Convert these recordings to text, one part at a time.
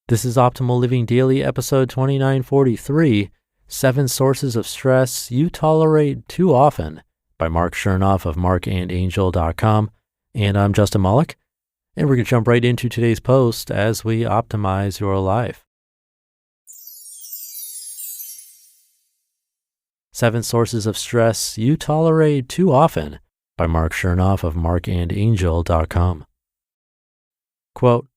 This is Optimal Living Daily, episode 2943, 7 Sources of Stress You Tolerate Too Often by Marc Chernoff of Marc and Angel.com. And I'm Justin Malik, and we're going to jump right into today's post as we optimize your life. 7 Sources of Stress You Tolerate Too Often by Marc Chernoff of Marc and Angel.com. Quote,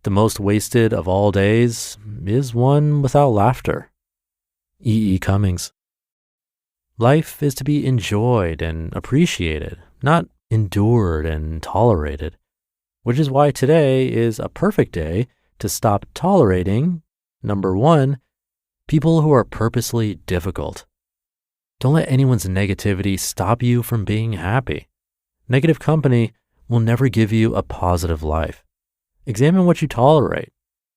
"The most wasted of all days is one without laughter." E. Cummings. Life is to be enjoyed and appreciated, not endured and tolerated, which is why today is a perfect day to stop tolerating, number 1, people who are purposely difficult. Don't let anyone's negativity stop you from being happy. Negative company will never give you a positive life. Examine what you tolerate.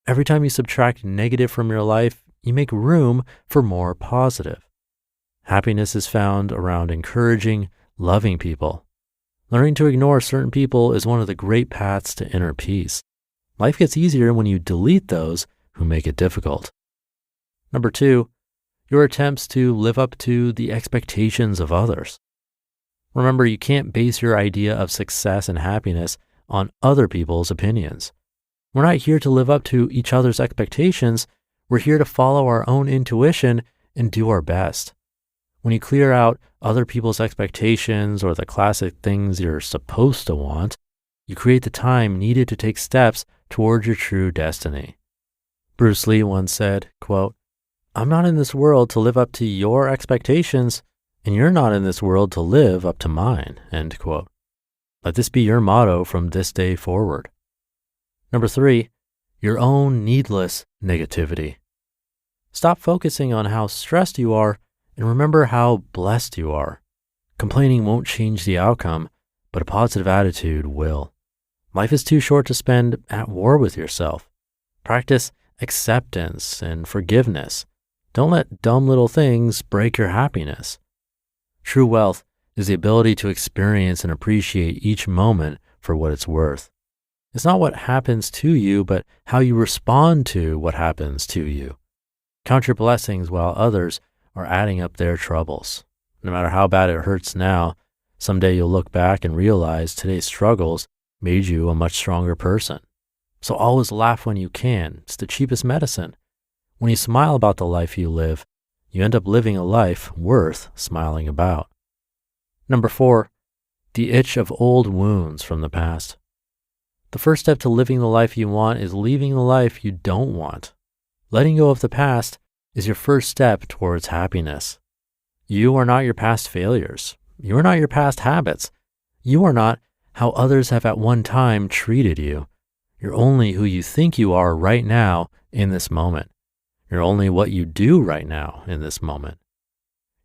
Every time you subtract negative from your life, you make room for more positive. Happiness is found around encouraging, loving people. Learning to ignore certain people is one of the great paths to inner peace. Life gets easier when you delete those who make it difficult. Number 2, your attempts to live up to the expectations of others. Remember, you can't base your idea of success and happiness on other people's opinions. We're not here to live up to each other's expectations. We're here to follow our own intuition and do our best. When you clear out other people's expectations or the classic things you're supposed to want, you create the time needed to take steps towards your true destiny. Bruce Lee once said, quote, "I'm not in this world to live up to your expectations, and you're not in this world to live up to mine," end quote. Let this be your motto from this day forward. Number 3, your own needless negativity. Stop focusing on how stressed you are and remember how blessed you are. Complaining won't change the outcome, but a positive attitude will. Life is too short to spend at war with yourself. Practice acceptance and forgiveness. Don't let dumb little things break your happiness. True wealth is the ability to experience and appreciate each moment for what it's worth. It's not what happens to you, but how you respond to what happens to you. Count your blessings while others are adding up their troubles. No matter how bad it hurts now, someday you'll look back and realize today's struggles made you a much stronger person. So always laugh when you can. It's the cheapest medicine. When you smile about the life you live, you end up living a life worth smiling about. Number 4, the itch of old wounds from the past. The first step to living the life you want is leaving the life you don't want. Letting go of the past is your first step towards happiness. You are not your past failures. You are not your past habits. You are not how others have at one time treated you. You're only who you think you are right now in this moment. You're only what you do right now in this moment.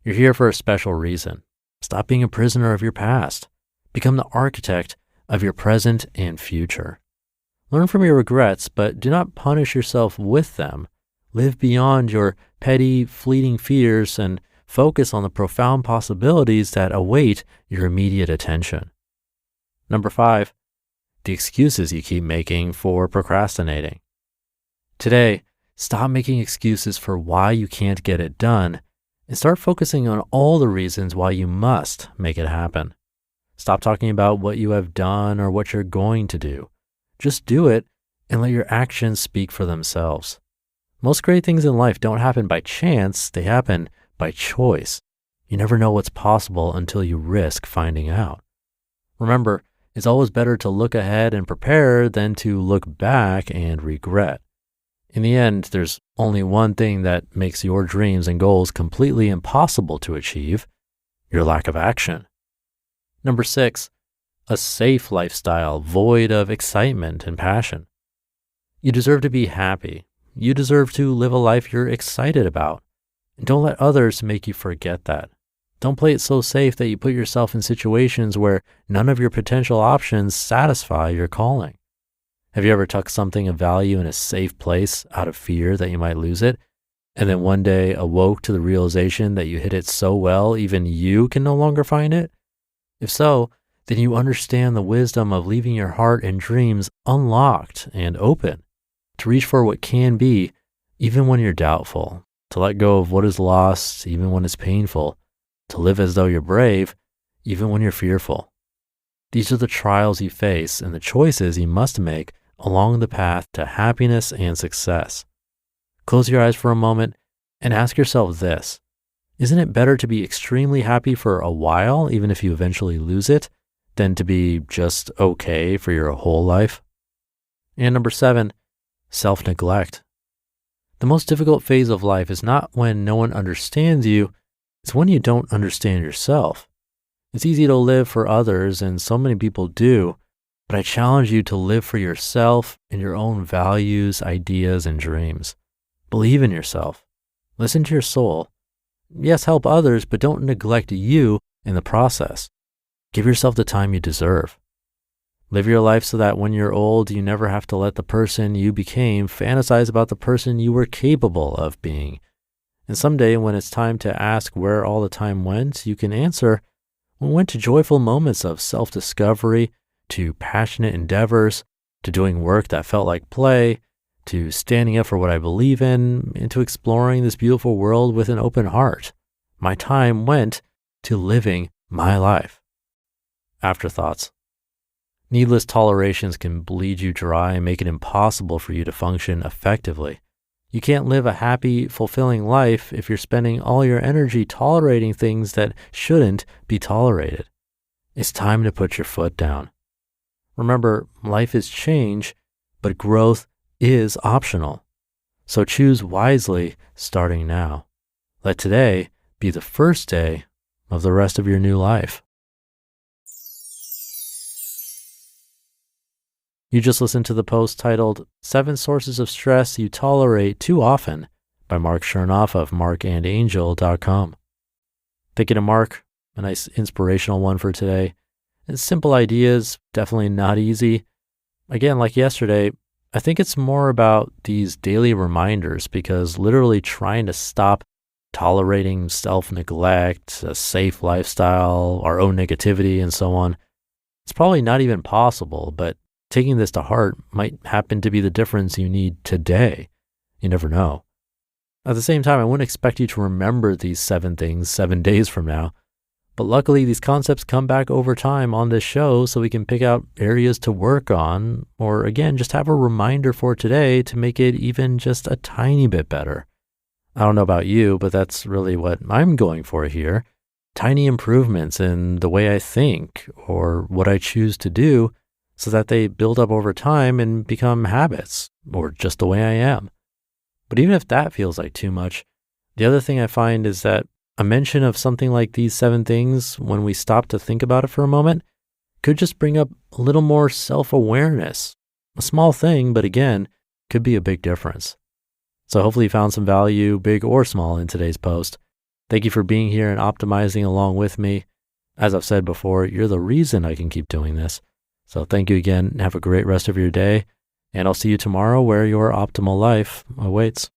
You're here for a special reason. Stop being a prisoner of your past. Become the architect of your present and future. Learn from your regrets, but do not punish yourself with them. Live beyond your petty, fleeting fears and focus on the profound possibilities that await your immediate attention. Number 5, the excuses you keep making for procrastinating. Today, stop making excuses for why you can't get it done and start focusing on all the reasons why you must make it happen. Stop talking about what you have done or what you're going to do. Just do it and let your actions speak for themselves. Most great things in life don't happen by chance, they happen by choice. You never know what's possible until you risk finding out. Remember, it's always better to look ahead and prepare than to look back and regret. In the end, there's only one thing that makes your dreams and goals completely impossible to achieve: your lack of action. Number 6, a safe lifestyle void of excitement and passion. You deserve to be happy. You deserve to live a life you're excited about. And don't let others make you forget that. Don't play it so safe that you put yourself in situations where none of your potential options satisfy your calling. Have you ever tucked something of value in a safe place out of fear that you might lose it, and then one day awoke to the realization that you hid it so well even you can no longer find it? If so, then you understand the wisdom of leaving your heart and dreams unlocked and open. to reach for what can be, even when you're doubtful, to let go of what is lost, even when it's painful, to live as though you're brave, even when you're fearful. These are the trials you face and the choices you must make along the path to happiness and success. Close your eyes for a moment and ask yourself this: isn't it better to be extremely happy for a while, even if you eventually lose it, than to be just okay for your whole life? And number 7, self-neglect. The most difficult phase of life is not when no one understands you, it's when you don't understand yourself. It's easy to live for others, and so many people do, but I challenge you to live for yourself and your own values, ideas, and dreams. Believe in yourself. Listen to your soul. Yes, help others, but don't neglect you in the process. Give yourself the time you deserve. Live your life so that when you're old, you never have to let the person you became fantasize about the person you were capable of being. And someday, when it's time to ask where all the time went, you can answer, we went to joyful moments of self-discovery, to passionate endeavors, to doing work that felt like play, to standing up for what I believe in, and to exploring this beautiful world with an open heart. My time went to living my life. Afterthoughts. Needless tolerations can bleed you dry and make it impossible for you to function effectively. You can't live a happy, fulfilling life if you're spending all your energy tolerating things that shouldn't be tolerated. It's time to put your foot down. Remember, life is change, but growth is optional. So choose wisely starting now. Let today be the first day of the rest of your new life. You just listened to the post titled 7 Sources of Stress You Tolerate Too Often by Marc Chernoff of marcandangel.com. Thinking of Marc, a nice inspirational one for today. And simple ideas, definitely not easy. Again, like yesterday, I think it's more about these daily reminders, because literally trying to stop tolerating self-neglect, a safe lifestyle, our own negativity, and so on, it's probably not even possible, but taking this to heart might happen to be the difference you need today. You never know. At the same time, I wouldn't expect you to remember these 7 things 7 days from now. But luckily, these concepts come back over time on this show, so we can pick out areas to work on, or again, just have a reminder for today to make it even just a tiny bit better. I don't know about you, but that's really what I'm going for here. Tiny improvements in the way I think or what I choose to do, so that they build up over time and become habits, or just the way I am. But even if that feels like too much, the other thing I find is that a mention of something like these 7 things, when we stop to think about it for a moment, could just bring up a little more self-awareness. A small thing, but again, could be a big difference. So hopefully you found some value, big or small, in today's post. Thank you for being here and optimizing along with me. As I've said before, you're the reason I can keep doing this. So thank you again, and have a great rest of your day, and I'll see you tomorrow where your optimal life awaits.